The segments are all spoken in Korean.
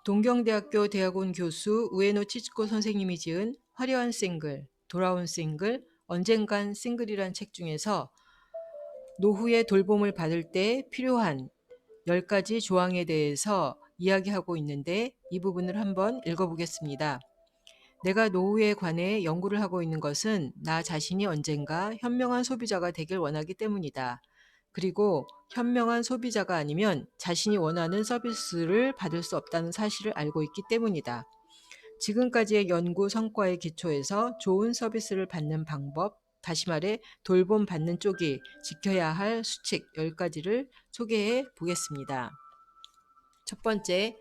동경대학교 대학원 교수 우에노 치츠코 선생님이 지은 화려한 싱글, 돌아온 싱글, 언젠간 싱글이란 책 중에서 노후의 돌봄을 받을 때 필요한 10가지 조항에 대해서 이야기하고 있는데 이 부분을 한번 읽어보겠습니다. 내가 노후에 관해 연구를 하고 있는 것은 나 자신이 언젠가 현명한 소비자가 되길 원하기 때문이다. 그리고 현명한 소비자가 아니면 자신이 원하는 서비스를 받을 수 없다는 사실을 알고 있기 때문이다. 지금까지의 연구 성과에 기초해서 좋은 서비스를 받는 방법, 다시 말해 돌봄 받는 쪽이 지켜야 할 수칙 10가지를 소개해 보겠습니다. 첫 번째,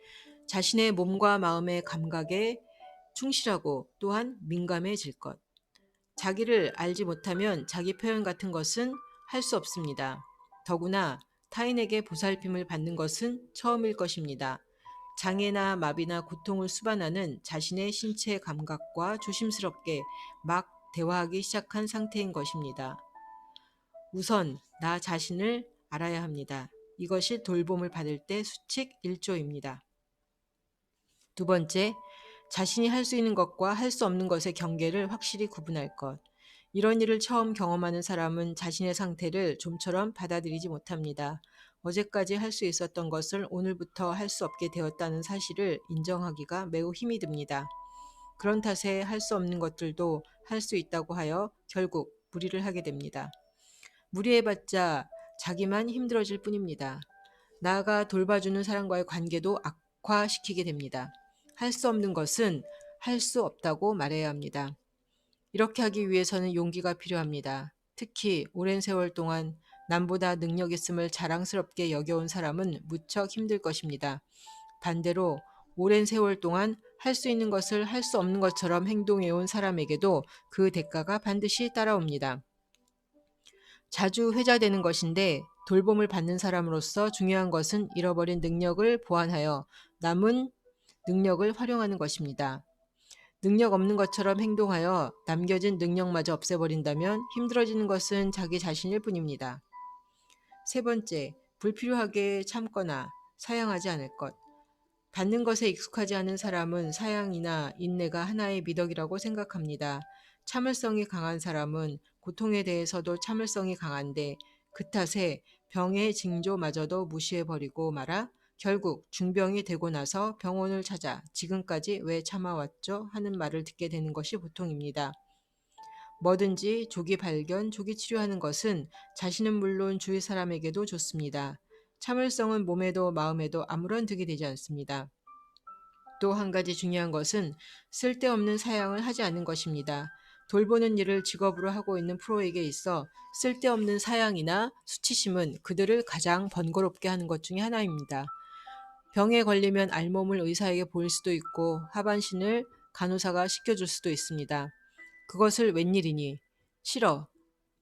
자신의 몸과 마음의 감각에 충실하고 또한 민감해질 것. 자기를 알지 못하면 자기 표현 같은 것은 할 수 없습니다. 더구나 타인에게 보살핌을 받는 것은 처음일 것입니다. 장애나 마비나 고통을 수반하는 자신의 신체 감각과 조심스럽게 막 대화하기 시작한 상태인 것입니다. 우선 나 자신을 알아야 합니다. 이것이 돌봄을 받을 때 수칙 1조입니다. 두 번째, 자신이 할 수 있는 것과 할 수 없는 것의 경계를 확실히 구분할 것. 이런 일을 처음 경험하는 사람은 자신의 상태를 좀처럼 받아들이지 못합니다. 어제까지 할 수 있었던 것을 오늘부터 할 수 없게 되었다는 사실을 인정하기가 매우 힘이 듭니다. 그런 탓에 할 수 없는 것들도 할 수 있다고 하여 결국 무리를 하게 됩니다. 무리해봤자 자기만 힘들어질 뿐입니다. 나아가 돌봐주는 사람과의 관계도 악화시키게 됩니다. 할 수 없는 것은 할 수 없다고 말해야 합니다. 이렇게 하기 위해서는 용기가 필요합니다. 특히 오랜 세월 동안 남보다 능력 있음을 자랑스럽게 여겨온 사람은 무척 힘들 것입니다. 반대로 오랜 세월 동안 할 수 있는 것을 할 수 없는 것처럼 행동해온 사람에게도 그 대가가 반드시 따라옵니다. 자주 회자되는 것인데 돌봄을 받는 사람으로서 중요한 것은 잃어버린 능력을 보완하여 남은 능력을 활용하는 것입니다. 능력 없는 것처럼 행동하여 남겨진 능력마저 없애버린다면 힘들어지는 것은 자기 자신일 뿐입니다. 세 번째, 불필요하게 참거나 사양하지 않을 것. 받는 것에 익숙하지 않은 사람은 사양이나 인내가 하나의 미덕이라고 생각합니다. 참을성이 강한 사람은 고통에 대해서도 참을성이 강한데 그 탓에 병의 징조마저도 무시해버리고 말아 결국 중병이 되고 나서 병원을 찾아 지금까지 왜 참아왔죠? 하는 말을 듣게 되는 것이 보통입니다. 뭐든지 조기 발견, 조기 치료하는 것은 자신은 물론 주위 사람에게도 좋습니다. 참을성은 몸에도 마음에도 아무런 득이 되지 않습니다. 또 한 가지 중요한 것은 쓸데없는 사양을 하지 않는 것입니다. 돌보는 일을 직업으로 하고 있는 프로에게 있어 쓸데없는 사양이나 수치심은 그들을 가장 번거롭게 하는 것 중에 하나입니다. 병에 걸리면 알몸을 의사에게 보일 수도 있고 하반신을 간호사가 시켜줄 수도 있습니다. 그것을 웬일이니? 싫어.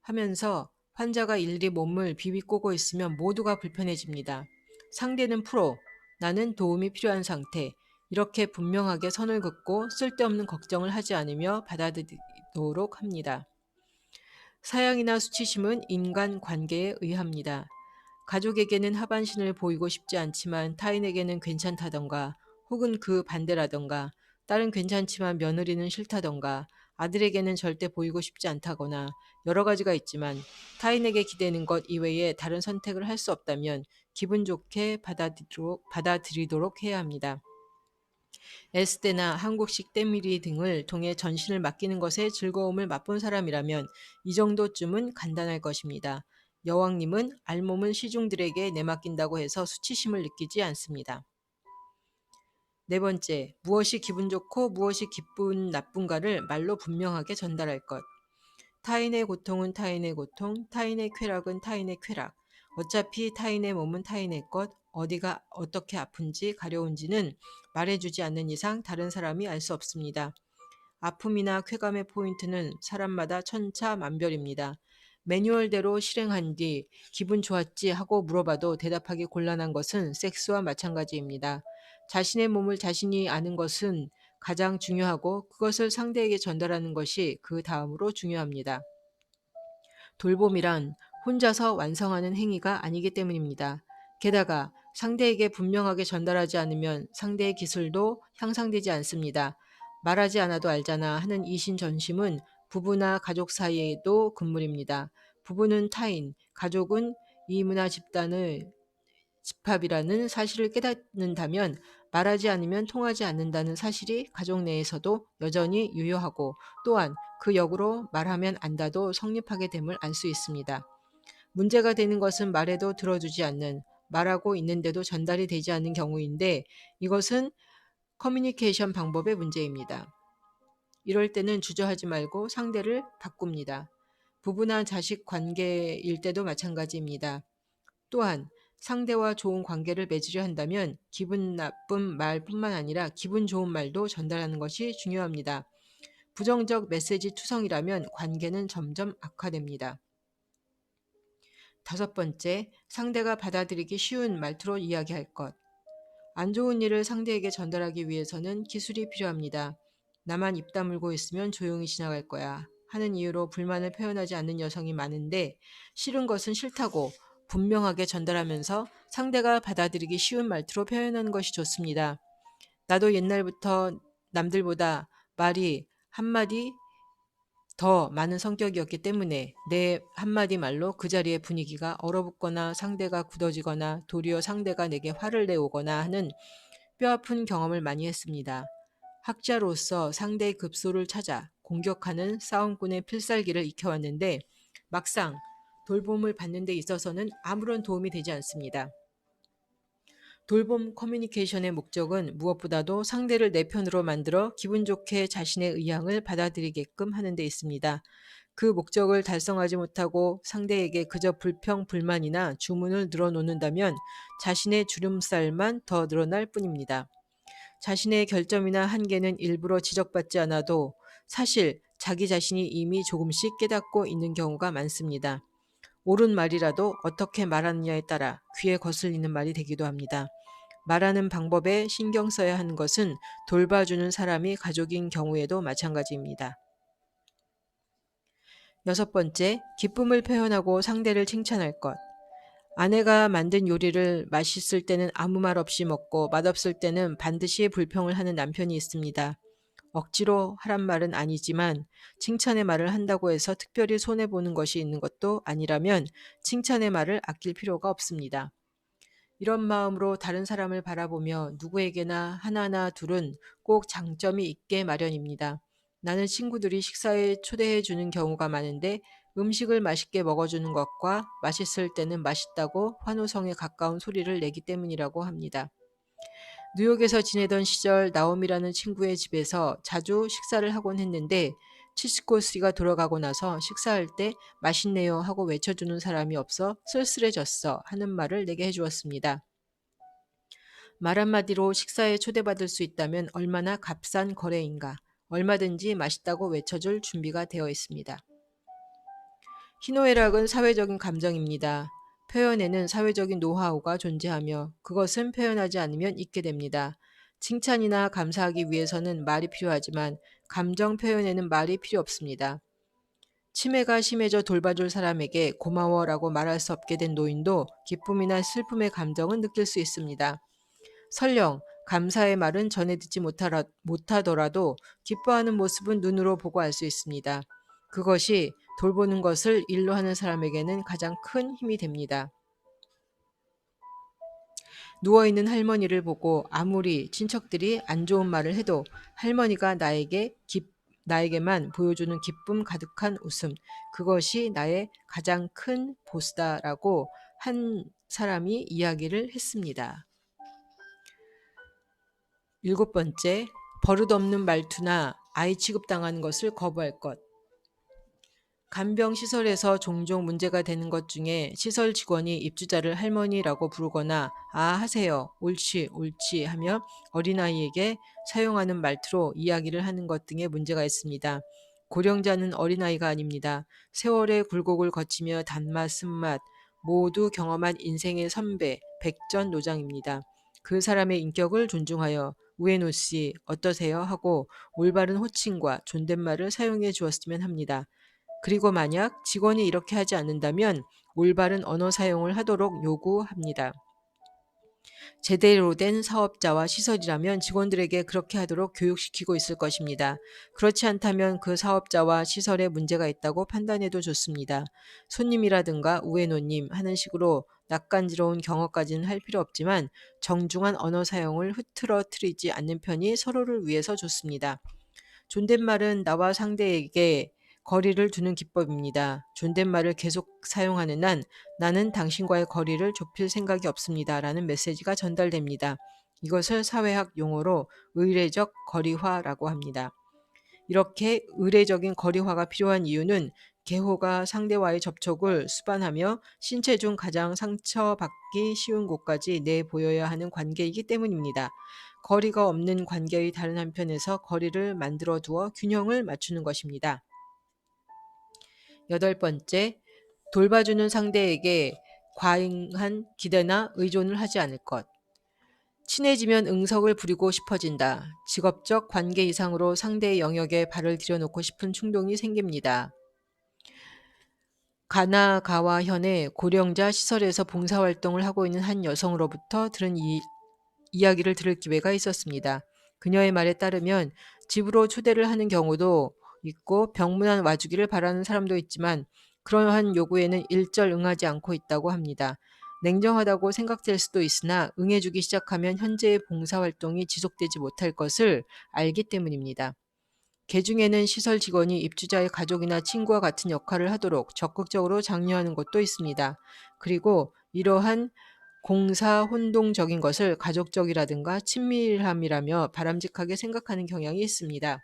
하면서 환자가 일일이 몸을 비비꼬고 있으면 모두가 불편해집니다. 상대는 프로, 나는 도움이 필요한 상태. 이렇게 분명하게 선을 긋고 쓸데없는 걱정을 하지 않으며 받아들이도록 합니다. 사양이나 수치심은 인간 관계에 의합니다. 가족에게는 하반신을 보이고 싶지 않지만 타인에게는 괜찮다던가 혹은 그 반대라던가 딸은 괜찮지만 며느리는 싫다던가 아들에게는 절대 보이고 싶지 않다거나 여러 가지가 있지만 타인에게 기대는 것 이외에 다른 선택을 할 수 없다면 기분 좋게 받아들이도록 해야 합니다. 에스테나 한국식 때밀이 등을 통해 전신을 맡기는 것에 즐거움을 맛본 사람이라면 이 정도쯤은 간단할 것입니다. 여왕님은 알몸은 시중들에게 내맡긴다고 해서 수치심을 느끼지 않습니다. 네 번째, 무엇이 기분 좋고 무엇이 기분 나쁜가를 말로 분명하게 전달할 것. 타인의 고통은 타인의 고통, 타인의 쾌락은 타인의 쾌락. 어차피 타인의 몸은 타인의 것, 어디가 어떻게 아픈지 가려운지는 말해주지 않는 이상 다른 사람이 알 수 없습니다. 아픔이나 쾌감의 포인트는 사람마다 천차만별입니다. 매뉴얼대로 실행한 뒤 기분 좋았지 하고 물어봐도 대답하기 곤란한 것은 섹스와 마찬가지입니다. 자신의 몸을 자신이 아는 것은 가장 중요하고 그것을 상대에게 전달하는 것이 그 다음으로 중요합니다. 돌봄이란 혼자서 완성하는 행위가 아니기 때문입니다. 게다가 상대에게 분명하게 전달하지 않으면 상대의 기술도 향상되지 않습니다. 말하지 않아도 알잖아 하는 이신전심은 부부나 가족 사이에도 금물입니다. 부부는 타인, 가족은 이 문화 집단의 집합이라는 사실을 깨닫는다면 말하지 않으면 통하지 않는다는 사실이 가족 내에서도 여전히 유효하고 또한 그 역으로 말하면 안다도 성립하게 됨을 알 수 있습니다. 문제가 되는 것은 말해도 들어주지 않는, 말하고 있는데도 전달이 되지 않는 경우인데 이것은 커뮤니케이션 방법의 문제입니다. 이럴 때는 주저하지 말고 상대를 바꿉니다. 부부나 자식 관계일 때도 마찬가지입니다. 또한 상대와 좋은 관계를 맺으려 한다면 기분 나쁜 말뿐만 아니라 기분 좋은 말도 전달하는 것이 중요합니다. 부정적 메시지 투성이라면 관계는 점점 악화됩니다. 다섯 번째, 상대가 받아들이기 쉬운 말투로 이야기할 것. 안 좋은 일을 상대에게 전달하기 위해서는 기술이 필요합니다. 나만 입 다물고 있으면 조용히 지나갈 거야 하는 이유로 불만을 표현하지 않는 여성이 많은데 싫은 것은 싫다고 분명하게 전달하면서 상대가 받아들이기 쉬운 말투로 표현하는 것이 좋습니다. 나도 옛날부터 남들보다 말이 한마디 더 많은 성격이었기 때문에 내 한마디 말로 그 자리의 분위기가 얼어붙거나 상대가 굳어지거나 도리어 상대가 내게 화를 내오거나 하는 뼈아픈 경험을 많이 했습니다. 학자로서 상대의 급소를 찾아 공격하는 싸움꾼의 필살기를 익혀왔는데 막상 돌봄을 받는 데 있어서는 아무런 도움이 되지 않습니다. 돌봄 커뮤니케이션의 목적은 무엇보다도 상대를 내 편으로 만들어 기분 좋게 자신의 의향을 받아들이게끔 하는 데 있습니다. 그 목적을 달성하지 못하고 상대에게 그저 불평, 불만이나 주문을 늘어놓는다면 자신의 주름살만 더 늘어날 뿐입니다. 자신의 결점이나 한계는 일부러 지적받지 않아도 사실 자기 자신이 이미 조금씩 깨닫고 있는 경우가 많습니다. 옳은 말이라도 어떻게 말하느냐에 따라 귀에 거슬리는 말이 되기도 합니다. 말하는 방법에 신경 써야 하는 것은 돌봐주는 사람이 가족인 경우에도 마찬가지입니다. 여섯 번째, 기쁨을 표현하고 상대를 칭찬할 것. 아내가 만든 요리를 맛있을 때는 아무 말 없이 먹고 맛없을 때는 반드시 불평을 하는 남편이 있습니다. 억지로 하란 말은 아니지만 칭찬의 말을 한다고 해서 특별히 손해보는 것이 있는 것도 아니라면 칭찬의 말을 아낄 필요가 없습니다. 이런 마음으로 다른 사람을 바라보며 누구에게나 하나나 둘은 꼭 장점이 있게 마련입니다. 나는 친구들이 식사에 초대해 주는 경우가 많은데 음식을 맛있게 먹어주는 것과 맛있을 때는 맛있다고 환호성에 가까운 소리를 내기 때문이라고 합니다. 뉴욕에서 지내던 시절 나옴이라는 친구의 집에서 자주 식사를 하곤 했는데 치스코스가 돌아가고 나서 식사할 때 맛있네요 하고 외쳐주는 사람이 없어 쓸쓸해졌어 하는 말을 내게 해주었습니다. 말 한마디로 식사에 초대받을 수 있다면 얼마나 값싼 거래인가. 얼마든지 맛있다고 외쳐줄 준비가 되어 있습니다. 희노애락은 사회적인 감정입니다. 표현에는 사회적인 노하우가 존재하며 그것은 표현하지 않으면 잊게 됩니다. 칭찬이나 감사하기 위해서는 말이 필요하지만 감정 표현에는 말이 필요 없습니다. 치매가 심해져 돌봐줄 사람에게 고마워라고 말할 수 없게 된 노인도 기쁨이나 슬픔의 감정은 느낄 수 있습니다. 설령 감사의 말은 전해 듣지 못하더라도 기뻐하는 모습은 눈으로 보고 알 수 있습니다. 그것이 돌보는 것을 일로 하는 사람에게는 가장 큰 힘이 됩니다. 누워있는 할머니를 보고 아무리 친척들이 안 좋은 말을 해도 할머니가 나에게만 보여주는 기쁨 가득한 웃음, 그것이 나의 가장 큰 보스다라고 한 사람이 이야기를 했습니다. 일곱 번째, 버릇없는 말투나 아이 취급당하는 것을 거부할 것. 간병시설에서 종종 문제가 되는 것 중에 시설 직원이 입주자를 할머니라고 부르거나 아 하세요, 옳지 옳지 하며 어린아이에게 사용하는 말투로 이야기를 하는 것 등의 문제가 있습니다. 고령자는 어린아이가 아닙니다. 세월의 굴곡을 거치며 단맛, 쓴맛 모두 경험한 인생의 선배, 백전노장입니다. 그 사람의 인격을 존중하여 우에노 씨 어떠세요? 하고 올바른 호칭과 존댓말을 사용해 주었으면 합니다. 그리고 만약 직원이 이렇게 하지 않는다면 올바른 언어 사용을 하도록 요구합니다. 제대로 된 사업자와 시설이라면 직원들에게 그렇게 하도록 교육시키고 있을 것입니다. 그렇지 않다면 그 사업자와 시설에 문제가 있다고 판단해도 좋습니다. 손님이라든가 우에노님 하는 식으로 낯간지러운 경어까지는 할 필요 없지만 정중한 언어 사용을 흐트러뜨리지 않는 편이 서로를 위해서 좋습니다. 존댓말은 나와 상대에게 거리를 두는 기법입니다. 존댓말을 계속 사용하는 한 나는 당신과의 거리를 좁힐 생각이 없습니다. 라는 메시지가 전달됩니다. 이것을 사회학 용어로 의례적 거리화라고 합니다. 이렇게 의례적인 거리화가 필요한 이유는 개호가 상대와의 접촉을 수반하며 신체 중 가장 상처받기 쉬운 곳까지 내보여야 하는 관계이기 때문입니다. 거리가 없는 관계의 다른 한편에서 거리를 만들어 두어 균형을 맞추는 것입니다. 8번째, 돌봐주는 상대에게 과잉한 기대나 의존을 하지 않을 것. 친해지면 응석을 부리고 싶어진다. 직업적 관계 이상으로 상대의 영역에 발을 들여놓고 싶은 충동이 생깁니다. 가나가와 현의 고령자 시설에서 봉사활동을 하고 있는 한 여성으로부터 들은 이야기를 들을 기회가 있었습니다. 그녀의 말에 따르면 집으로 초대를 하는 경우도 있고 병문안 와주기를 바라는 사람도 있지만 그러한 요구에는 일절 응하지 않고 있다고 합니다. 냉정하다고 생각될 수도 있으나 응해주기 시작하면 현재의 봉사활동이 지속되지 못할 것을 알기 때문입니다. 개중에는 시설 직원이 입주자의 가족이나 친구와 같은 역할을 하도록 적극적으로 장려하는 곳도 있습니다. 그리고 이러한 공사 혼동적인 것을 가족적이라든가 친밀함이라며 바람직하게 생각하는 경향이 있습니다.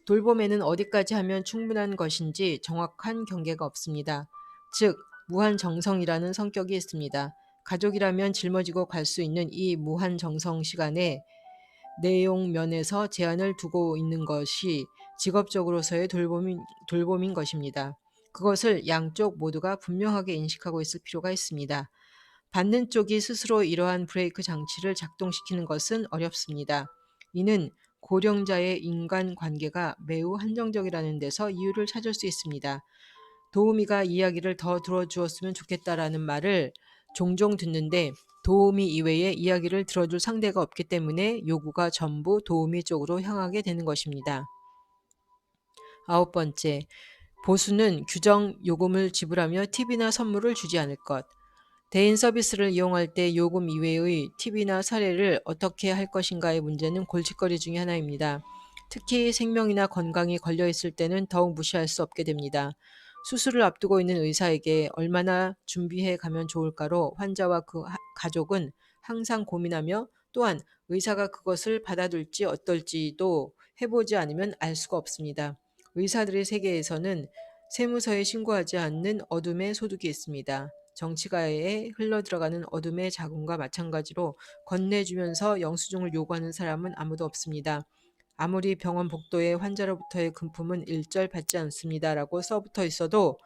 돌봄에는 어디까지 하면 충분한 것인지 정확한 경계가 없습니다. 즉, 무한정성이라는 성격이 있습니다. 가족이라면 짊어지고 갈 수 있는 이 무한정성 시간에 내용 면에서 제한을 두고 있는 것이 직업적으로서의 돌봄인 것입니다. 그것을 양쪽 모두가 분명하게 인식하고 있을 필요가 있습니다. 받는 쪽이 스스로 이러한 브레이크 장치를 작동시키는 것은 어렵습니다. 이는 고령자의 인간관계가 매우 한정적이라는 데서 이유를 찾을 수 있습니다. 도우미가 이야기를 더 들어주었으면 좋겠다라는 말을 종종 듣는데 도우미 이외에 이야기를 들어줄 상대가 없기 때문에 요구가 전부 도우미 쪽으로 향하게 되는 것입니다. 9번째, 보수는 규정 요금을 지불하며 팁이나 선물을 주지 않을 것. 대인 서비스를 이용할 때 요금 이외의 팁이나 사례를 어떻게 할 것인가의 문제는 골칫거리 중의 하나입니다. 특히 생명이나 건강이 걸려 있을 때는 더욱 무시할 수 없게 됩니다. 수술을 앞두고 있는 의사에게 얼마나 준비해 가면 좋을까로 환자와 그 가족은 항상 고민하며 또한 의사가 그것을 받아들일지 어떨지도 해보지 않으면 알 수가 없습니다. 의사들의 세계에서는 세무서에 신고하지 않는 어둠의 소득이 있습니다. 정치가에 흘러들어가는 어둠의 자금과 마찬가지로 건네주면서 영수증을 요구하는 사람은 아무도 없습니다. 아무리 병원 복도에 환자로부터의 금품은 일절 받지 않습니다라고 써붙어 있어도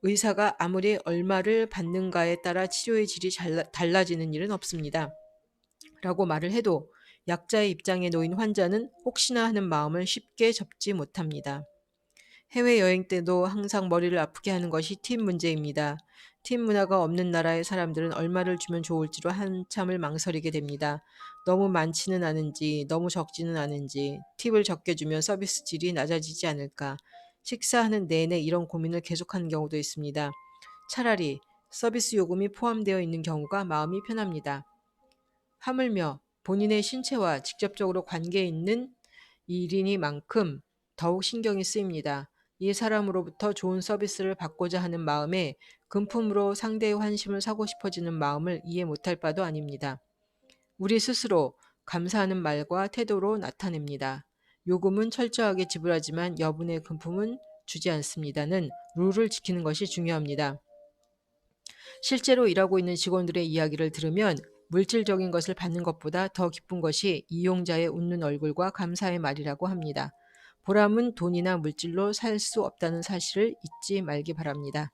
의사가 아무리 얼마를 받는가에 따라 치료의 질이 달라지는 일은 없습니다. 라고 말을 해도 약자의 입장에 놓인 환자는 혹시나 하는 마음을 쉽게 접지 못합니다. 해외여행 때도 항상 머리를 아프게 하는 것이 팁 문제입니다. 팁 문화가 없는 나라의 사람들은 얼마를 주면 좋을지로 한참을 망설이게 됩니다. 너무 많지는 않은지 너무 적지는 않은지 팁을 적게 주면 서비스 질이 낮아지지 않을까. 식사하는 내내 이런 고민을 계속하는 경우도 있습니다. 차라리 서비스 요금이 포함되어 있는 경우가 마음이 편합니다. 하물며 본인의 신체와 직접적으로 관계 있는 일이니만큼 더욱 신경이 쓰입니다. 이 사람으로부터 좋은 서비스를 받고자 하는 마음에 금품으로 상대의 환심을 사고 싶어지는 마음을 이해 못할 바도 아닙니다. 우리 스스로 감사하는 말과 태도로 나타냅니다. 요금은 철저하게 지불하지만 여분의 금품은 주지 않습니다는 룰을 지키는 것이 중요합니다. 실제로 일하고 있는 직원들의 이야기를 들으면 물질적인 것을 받는 것보다 더 기쁜 것이 이용자의 웃는 얼굴과 감사의 말이라고 합니다. 보람은 돈이나 물질로 살 수 없다는 사실을 잊지 말기 바랍니다.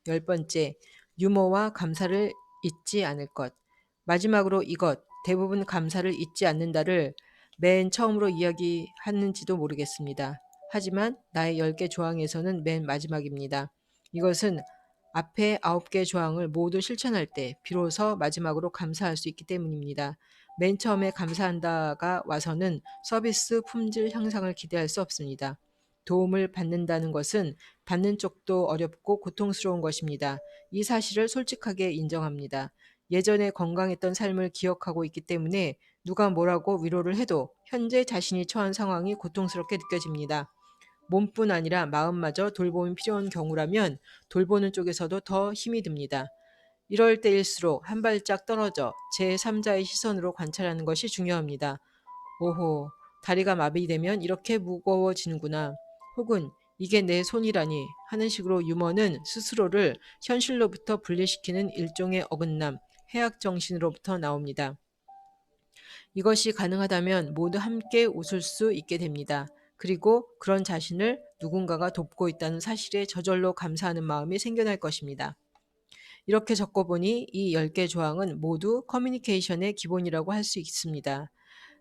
10번째, 유머와 감사를 잊지 않을 것. 마지막으로 이것, 대부분 감사를 잊지 않는다를 맨 처음으로 이야기하는지도 모르겠습니다. 하지만 나의 10개 조항에서는 맨 마지막입니다. 이것은 앞에 9개 조항을 모두 실천할 때 비로소 마지막으로 감사할 수 있기 때문입니다. 맨 처음에 감사한다가 와서는 서비스 품질 향상을 기대할 수 없습니다. 도움을 받는다는 것은 받는 쪽도 어렵고 고통스러운 것입니다. 이 사실을 솔직하게 인정합니다. 예전에 건강했던 삶을 기억하고 있기 때문에 누가 뭐라고 위로를 해도 현재 자신이 처한 상황이 고통스럽게 느껴집니다. 몸뿐 아니라 마음마저 돌봄이 필요한 경우라면 돌보는 쪽에서도 더 힘이 듭니다. 이럴 때일수록 한 발짝 떨어져 제3자의 시선으로 관찰하는 것이 중요합니다. 오호, 다리가 마비되면 이렇게 무거워지는구나. 혹은 이게 내 손이라니 하는 식으로 유머는 스스로를 현실로부터 분리시키는 일종의 어긋남, 해악 정신으로부터 나옵니다. 이것이 가능하다면 모두 함께 웃을 수 있게 됩니다. 그리고 그런 자신을 누군가가 돕고 있다는 사실에 저절로 감사하는 마음이 생겨날 것입니다. 이렇게 적어보니 이 10개 조항은 모두 커뮤니케이션의 기본이라고 할 수 있습니다.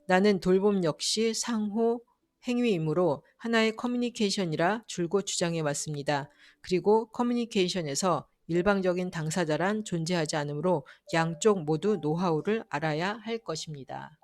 나는 돌봄 역시 상호 행위이므로 하나의 커뮤니케이션이라 줄곧 주장해 왔습니다. 그리고 커뮤니케이션에서 일방적인 당사자란 존재하지 않으므로 양쪽 모두 노하우를 알아야 할 것입니다.